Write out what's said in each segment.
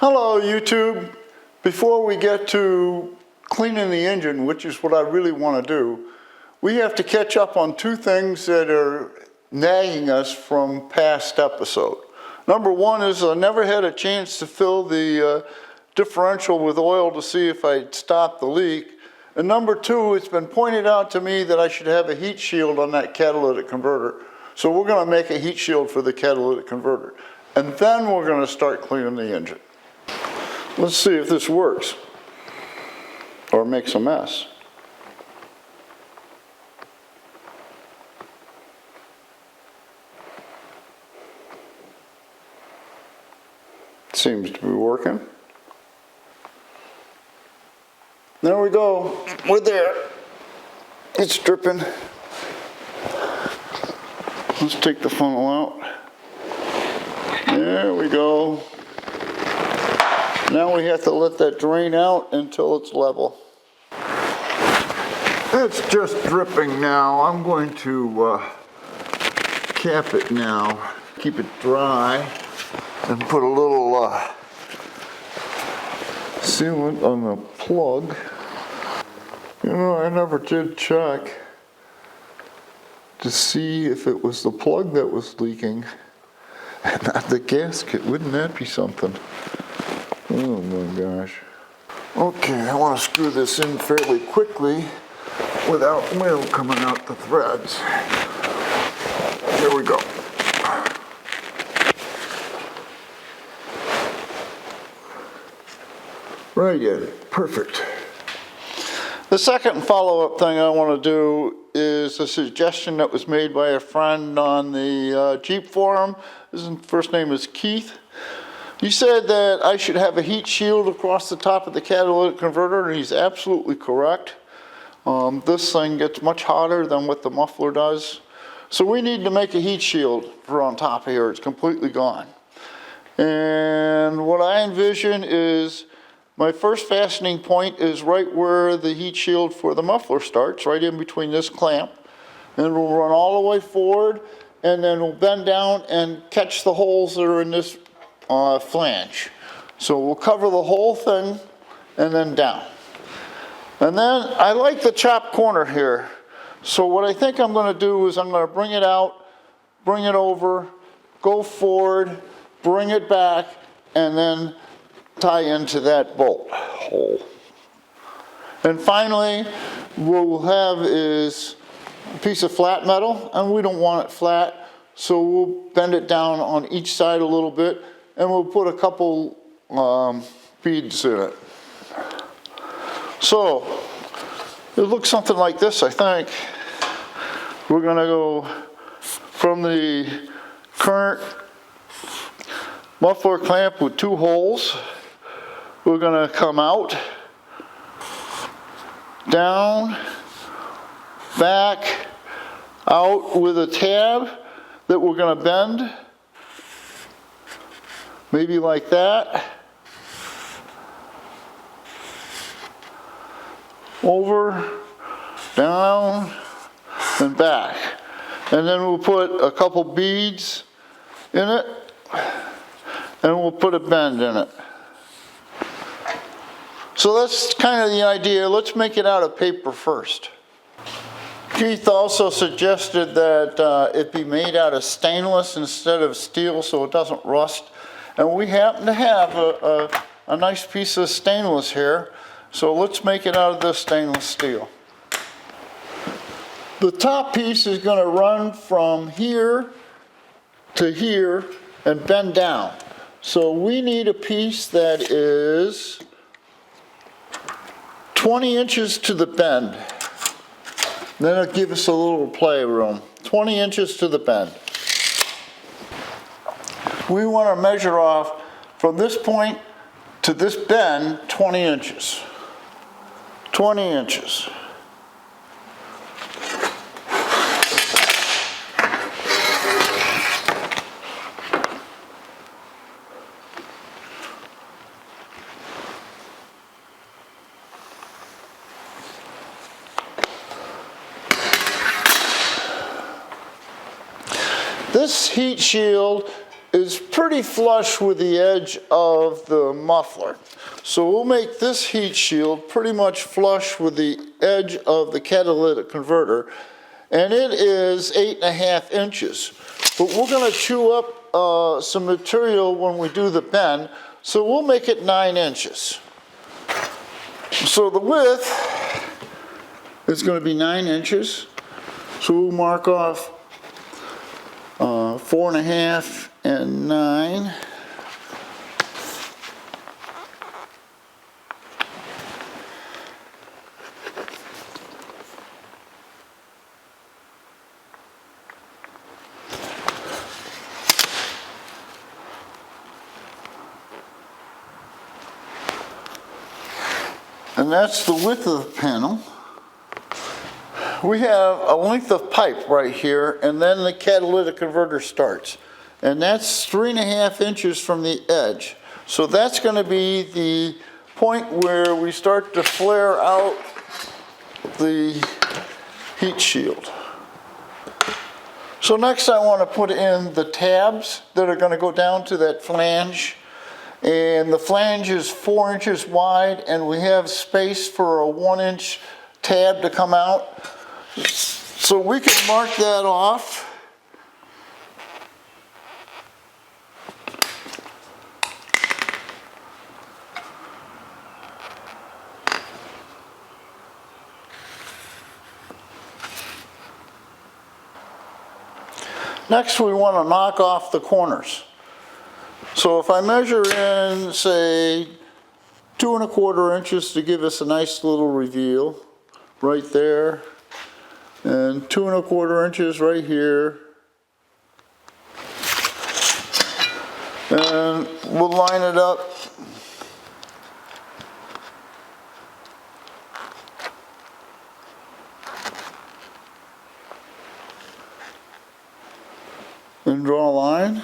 Hello YouTube. Before we get to cleaning the engine, which is what I really want to do, we have to catch up on two things that are nagging us from past episode. Number one is I never had a chance to fill the differential with oil to see if I'd stop the leak. And number two, it's been pointed out to me that I should have a heat shield on that catalytic converter. So we're going to make a heat shield for the catalytic converter. And then we're going to start cleaning the engine. Let's see if this works or makes a mess. Seems to be working. There we go. We're there. It's dripping. Let's take the funnel out. There we go. Now we have to let that drain out until it's level. It's just dripping now. I'm going to cap it now. Keep it dry and put a little sealant on the plug. You know, I never did check to see if it was the plug that was leaking and not the gasket. Wouldn't that be something? Oh my gosh. Okay, I want to screw this in fairly quickly without oil coming out the threads. Here we go. Right in. Perfect. The second follow-up thing I want to do is a suggestion that was made by a friend on the Jeep forum. His first name is Keith. He said that I should have a heat shield across the top of the catalytic converter, and he's absolutely correct. This thing gets much hotter than what the muffler does. So we need to make a heat shield for on top of here. It's completely gone. And what I envision is my first fastening point is right where the heat shield for the muffler starts, right in between this clamp. And we'll run all the way forward, and then we'll bend down and catch the holes that are in this flange. So we'll cover the whole thing and then down. And then I like the chop corner here. So what I think I'm going to do is I'm going to bring it out, bring it over, go forward, bring it back, and then tie into that bolt hole. And finally, what we'll have is a piece of flat metal, and we don't want it flat, so we'll bend it down on each side a little bit, and we'll put a couple beads in it. So it looks something like this, I think. We're going to go from the current muffler clamp with two holes. We're going to come out, down, back, out with a tab that we're going to bend. Maybe like that. Over, down, and back. And then we'll put a couple beads in it, and we'll put a bend in it. So that's kind of the idea. Let's make it out of paper first. Keith also suggested that it be made out of stainless instead of steel so it doesn't rust. And we happen to have a nice piece of stainless here, so let's make it out of this stainless steel. The top piece is going to run from here to here and bend down. So we need a piece that is 20 inches to the bend. Then it'll give us a little play room. 20 inches to the bend. We want to measure off from this point to this bend 20 inches. 20 inches. This heat shield is pretty flush with the edge of the muffler. So we'll make this heat shield pretty much flush with the edge of the catalytic converter. And it is 8.5 inches. But we're going to chew up some material when we do the bend, so we'll make it 9 inches. So the width is going to be 9 inches. So we'll mark off 4.5 and 9. And that's the width of the panel. We have a length of pipe right here, and then the catalytic converter starts. And that's 3.5 inches from the edge. So that's going to be the point where we start to flare out the heat shield. So next I want to put in the tabs that are going to go down to that flange. And the flange is 4 inches wide, and we have space for a 1-inch tab to come out. So we can mark that off. Next, we want to knock off the corners. So if I measure in, say, 2¼ inches to give us a nice little reveal right there, and 2¼ inches right here, and we'll line it up. And draw a line.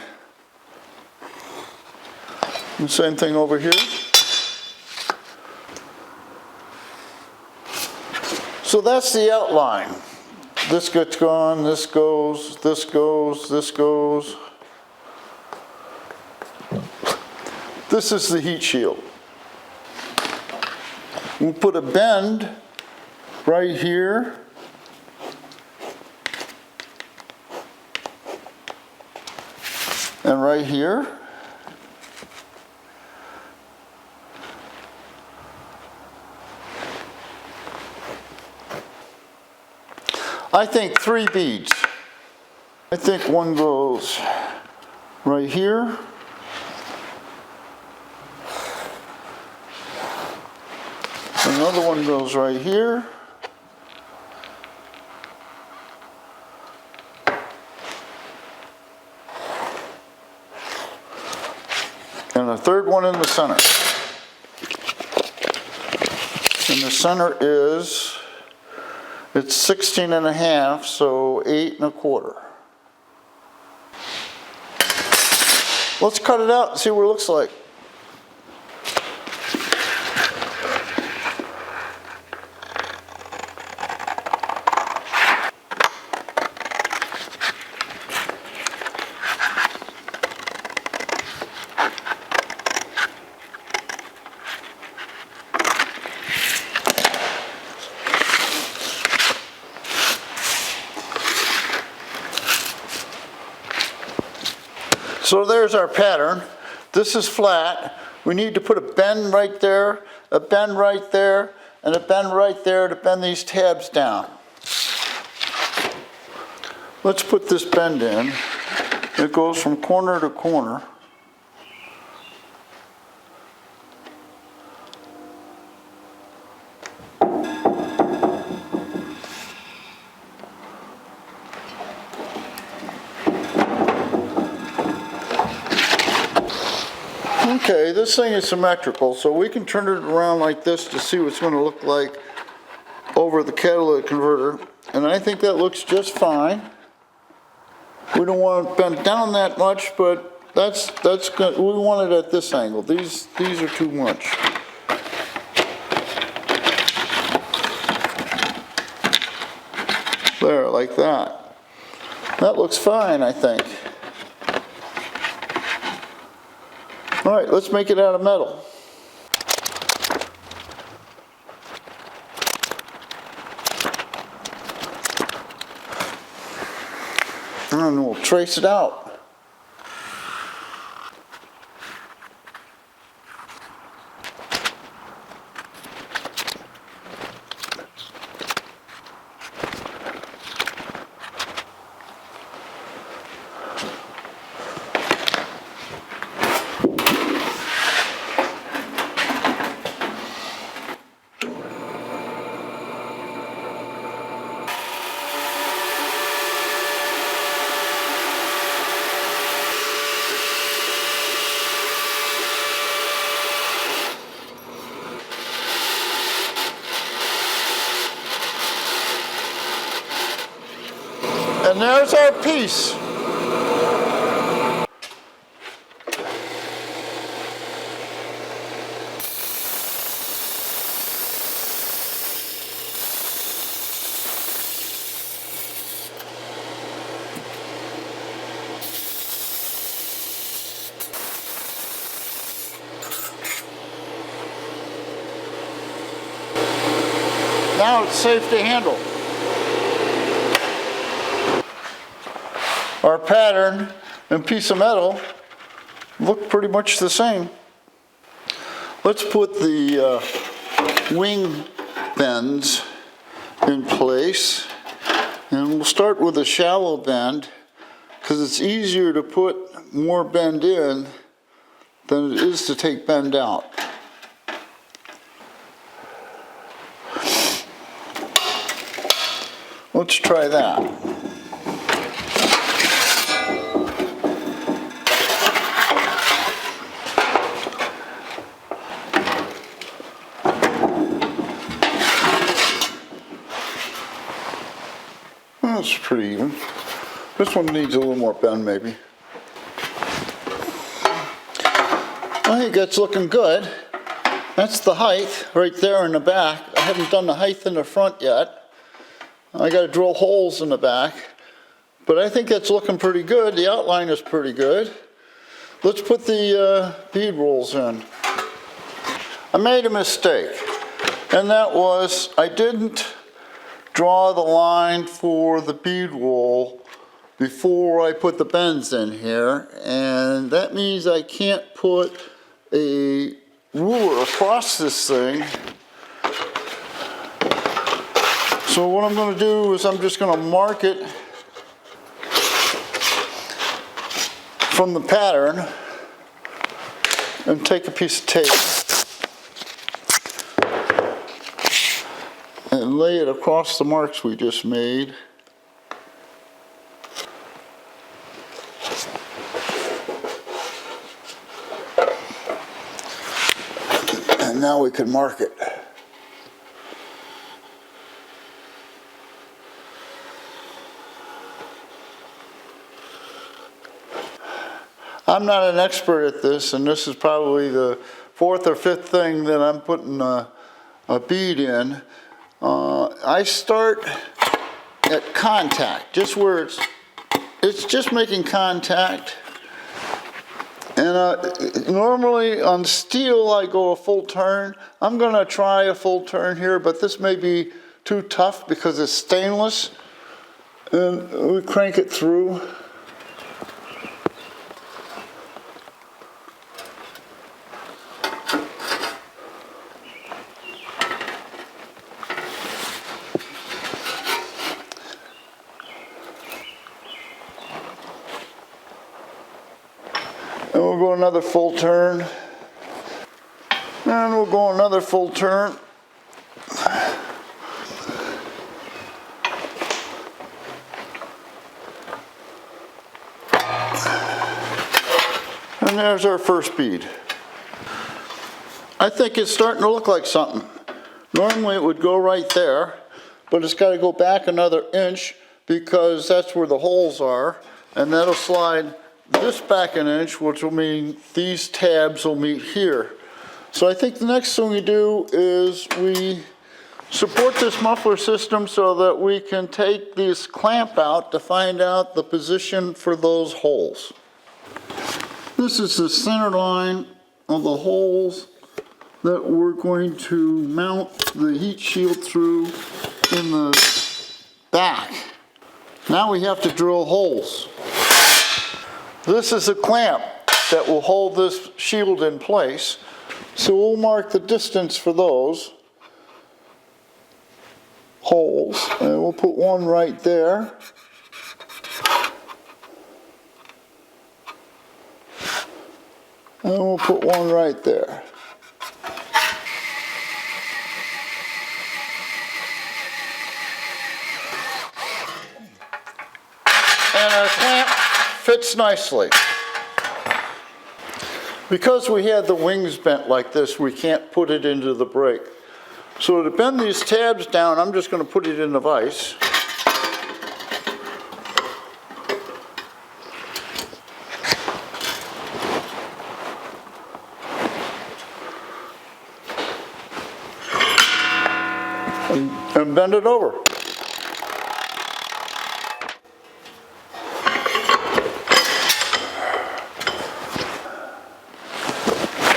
And same thing over here. So that's the outline. This gets gone, this goes, this goes, this goes. This is the heat shield. We'll put a bend right here. And right here. I think 3 beads. I think one goes right here. Another one goes right here. And a third one in the center. And the center is, it's 16.5, so 8.25. Let's cut it out and see what it looks like. So there's our pattern. This is flat. We need to put a bend right there, a bend right there, and a bend right there to bend these tabs down. Let's put this bend in. It goes from corner to corner. Okay, this thing is symmetrical, so we can turn it around like this to see what it's going to look like over the catalytic converter. And I think that looks just fine. We don't want it bent down that much, but that's good. We want it at this angle. These are too much. There, like that. That looks fine, I think. All right, let's make it out of metal. And we'll trace it out. And there's our piece. Now it's safe to handle. Our pattern and piece of metal look pretty much the same. Let's put the wing bends in place, and we'll start with a shallow bend because it's easier to put more bend in than it is to take bend out. Let's try that. That's pretty even. This one needs a little more bend maybe. I think that's looking good. That's the height right there in the back. I haven't done the height in the front yet. I got to drill holes in the back, but I think that's looking pretty good. The outline is pretty good. Let's put the bead rolls in. I made a mistake, and that was I didn't draw the line for the bead roll before I put the bends in here, and that means I can't put a ruler across this thing. So what I'm going to do is I'm just going to mark it from the pattern and take a piece of tape and lay it across the marks we just made. And now we can mark it. I'm not an expert at this, and this is probably the fourth or fifth thing that I'm putting a bead in. I start at contact, just where it's just making contact. And normally on steel I go a full turn. I'm going to try a full turn here, but this may be too tough because it's stainless. And we crank it through. And we'll go another full turn. And we'll go another full turn. And there's our first bead. I think it's starting to look like something. Normally it would go right there, but it's got to go back another inch because that's where the holes are, and that'll slide this back an inch, which will mean these tabs will meet here. So I think the next thing we do is we support this muffler system so that we can take this clamp out to find out the position for those holes. This is the center line of the holes that we're going to mount the heat shield through in the back. Now we have to drill holes. This is a clamp that will hold this shield in place. So we'll mark the distance for those holes, and we'll put one right there. And we'll put one right there. And our clamp fits nicely. Because we had the wings bent like this, we can't put it into the brake. So to bend these tabs down, I'm just going to put it in the vise. And bend it over.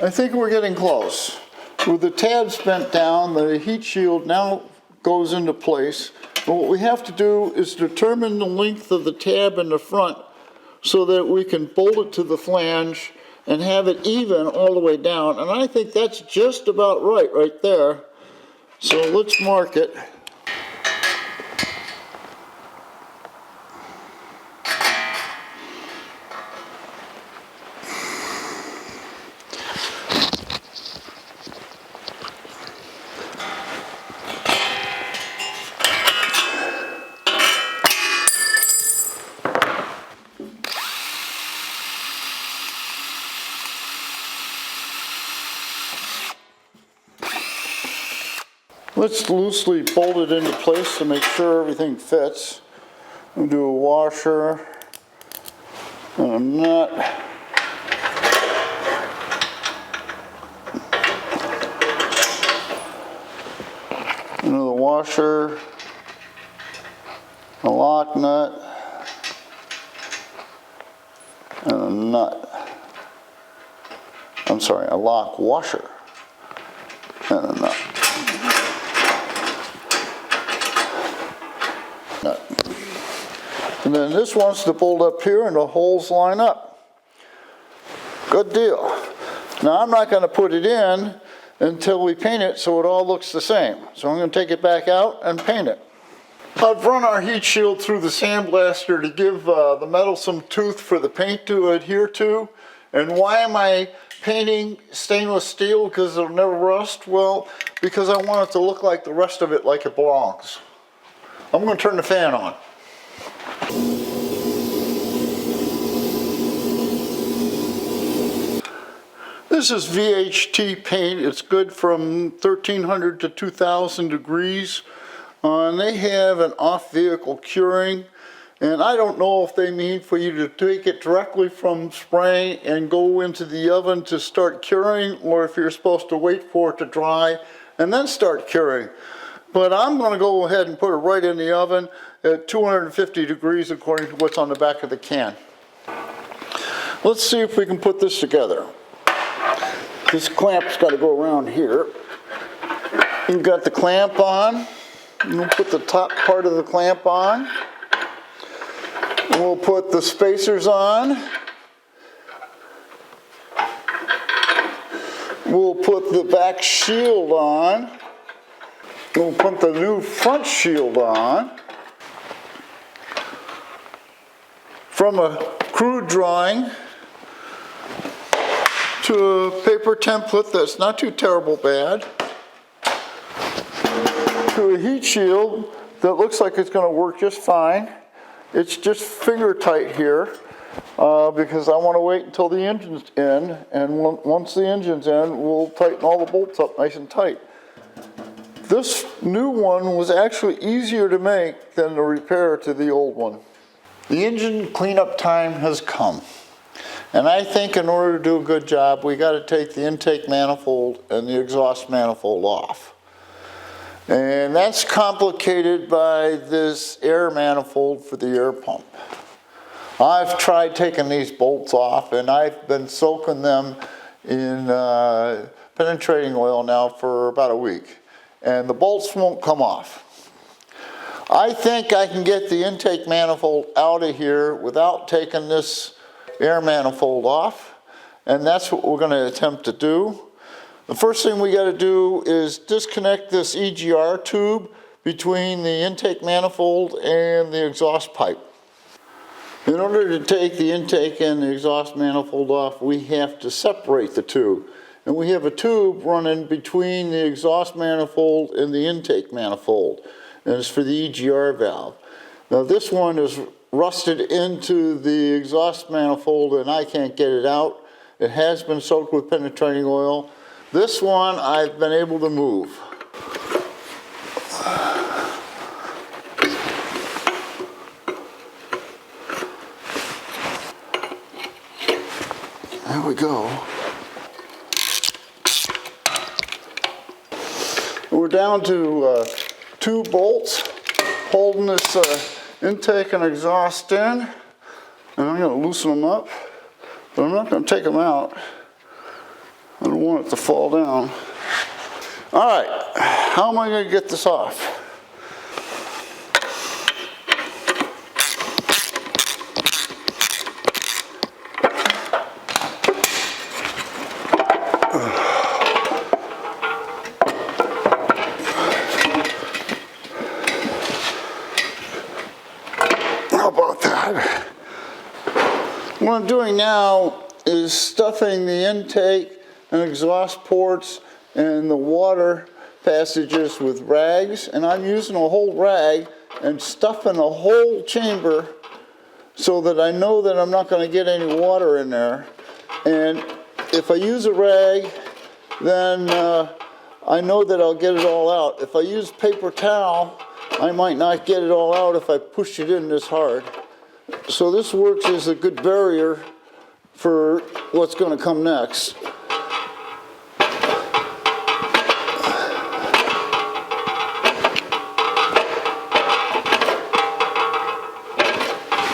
I think we're getting close. With the tabs bent down, the heat shield now goes into place. But what we have to do is determine the length of the tab in the front so that we can bolt it to the flange and have it even all the way down. And I think that's just about right there. So let's mark it. Let's loosely bolt it into place to make sure everything fits. We'll do a washer and a nut. Another washer, a lock nut, and a nut. I'm sorry, a lock washer and a nut. And then this wants to bolt up here and the holes line up. Good deal. Now I'm not going to put it in until we paint it so it all looks the same. So I'm going to take it back out and paint it. I've run our heat shield through the sandblaster to give the metal some tooth for the paint to adhere to. And why am I painting stainless steel? Because it'll never rust? Well, because I want it to look like the rest of it like it belongs. I'm going to turn the fan on. This is VHT paint. It's good from 1300 to 2000 degrees. And they have an off-vehicle curing. And I don't know if they mean for you to take it directly from spraying and go into the oven to start curing, or if you're supposed to wait for it to dry and then start curing. But I'm going to go ahead and put it right in the oven at 250 degrees according to what's on the back of the can. Let's see if we can put this together. This clamp's got to go around here. You've got the clamp on. We'll put the top part of the clamp on. We'll put the spacers on. We'll put the back shield on. We'll put the new front shield on. From a crude drawing to a paper template that's not too terrible bad, to a heat shield that looks like it's going to work just fine. It's just finger tight here because I want to wait until the engine's in, and once the engine's in, we'll tighten all the bolts up nice and tight. This new one was actually easier to make than the repair to the old one. The engine cleanup time has come. And I think in order to do a good job, we got to take the intake manifold and the exhaust manifold off. And that's complicated by this air manifold for the air pump. I've tried taking these bolts off, and I've been soaking them in penetrating oil now for about a week, and the bolts won't come off. I think I can get the intake manifold out of here without taking this air manifold off, and that's what we're going to attempt to do. The first thing we got to do is disconnect this EGR tube between the intake manifold and the exhaust pipe. In order to take the intake and the exhaust manifold off, we have to separate the two. And we have a tube running between the exhaust manifold and the intake manifold. And it's for the EGR valve. Now this one is rusted into the exhaust manifold and I can't get it out. It has been soaked with penetrating oil. This one I've been able to move. There we go. We're down to 2 bolts holding this intake and exhaust in, and I'm going to loosen them up, but I'm not going to take them out. I don't want it to fall down. All right, how am I going to get this off? How about that? What I'm doing now is stuffing the intake and exhaust ports and the water passages with rags, and I'm using a whole rag and stuffing the whole chamber so that I know that I'm not going to get any water in there. And if I use a rag, then I know that I'll get it all out. If I use paper towel, I might not get it all out if I push it in this hard. So this works as a good barrier for what's going to come next.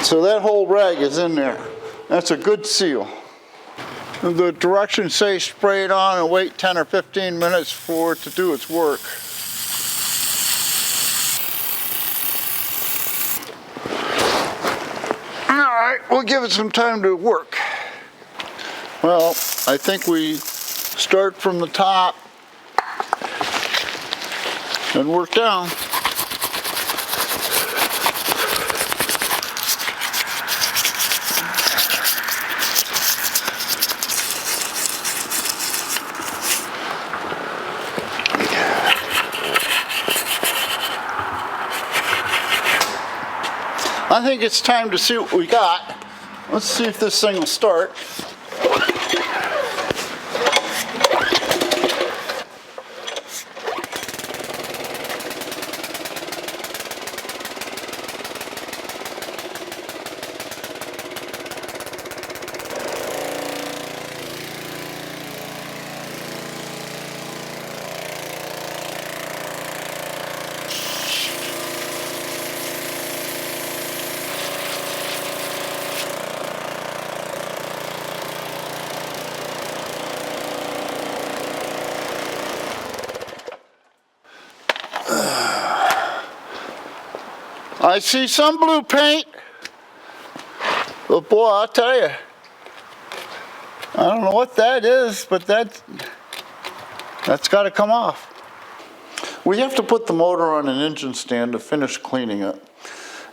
So that whole rag is in there. That's a good seal. The directions say spray it on and wait 10 or 15 minutes for it to do its work. Alright, we'll give it some time to work. Well, I think we start from the top and work down. I think it's time to see what we got. Let's see if this thing will start. I see some blue paint, but boy, I'll tell you, I don't know what that is, but that's got to come off. We have to put the motor on an engine stand to finish cleaning it.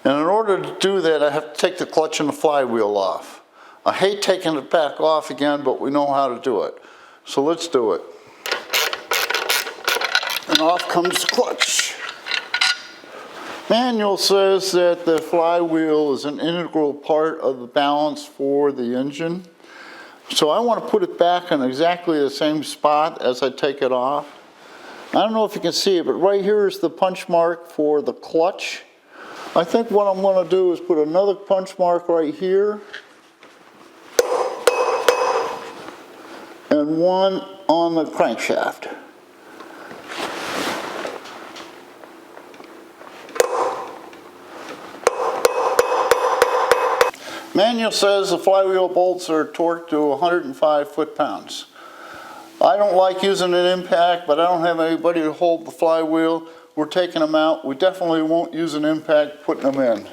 And in order to do that, I have to take the clutch and the flywheel off. I hate taking it back off again, but we know how to do it. So let's do it. And off comes the clutch. Manual says that the flywheel is an integral part of the balance for the engine. So I want to put it back in exactly the same spot as I take it off. I don't know if you can see it, but right here is the punch mark for the clutch. I think what I'm going to do is put another punch mark right here and one on the crankshaft. Manual says the flywheel bolts are torqued to 105 foot-pounds. I don't like using an impact, but I don't have anybody to hold the flywheel. We're taking them out. We definitely won't use an impact putting them in.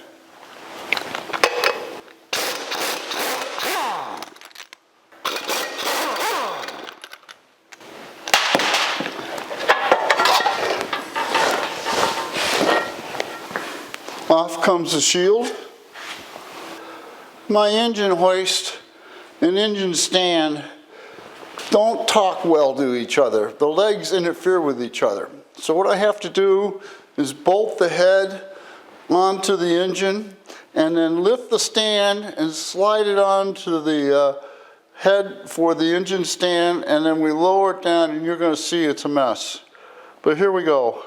Off comes the shield. My engine hoist and engine stand don't talk well to each other. The legs interfere with each other. So what I have to do is bolt the head onto the engine and then lift the stand and slide it onto the head for the engine stand, and then we lower it down and you're going to see it's a mess. But here we go.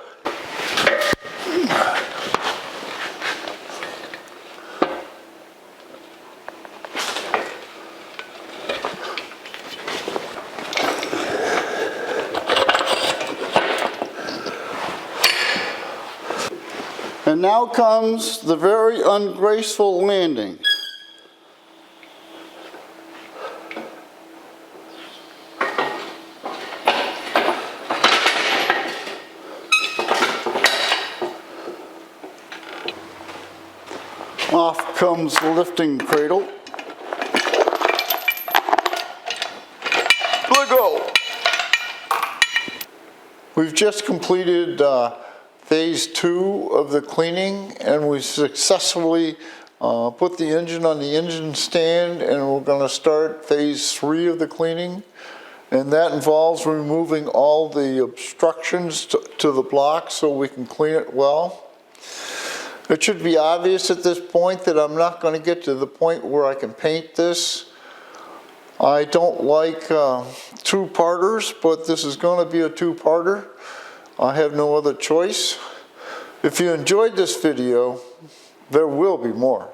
And now comes the very ungraceful landing. Off comes the lifting cradle. Let go. We've just completed phase 2 of the cleaning, and we successfully put the engine on the engine stand, and we're going to start phase 3 of the cleaning, and that involves removing all the obstructions to the block so we can clean it well. It should be obvious at this point that I'm not going to get to the point where I can paint this. I don't like two-parters, but this is going to be a two-parter. I have no other choice. If you enjoyed this video, there will be more.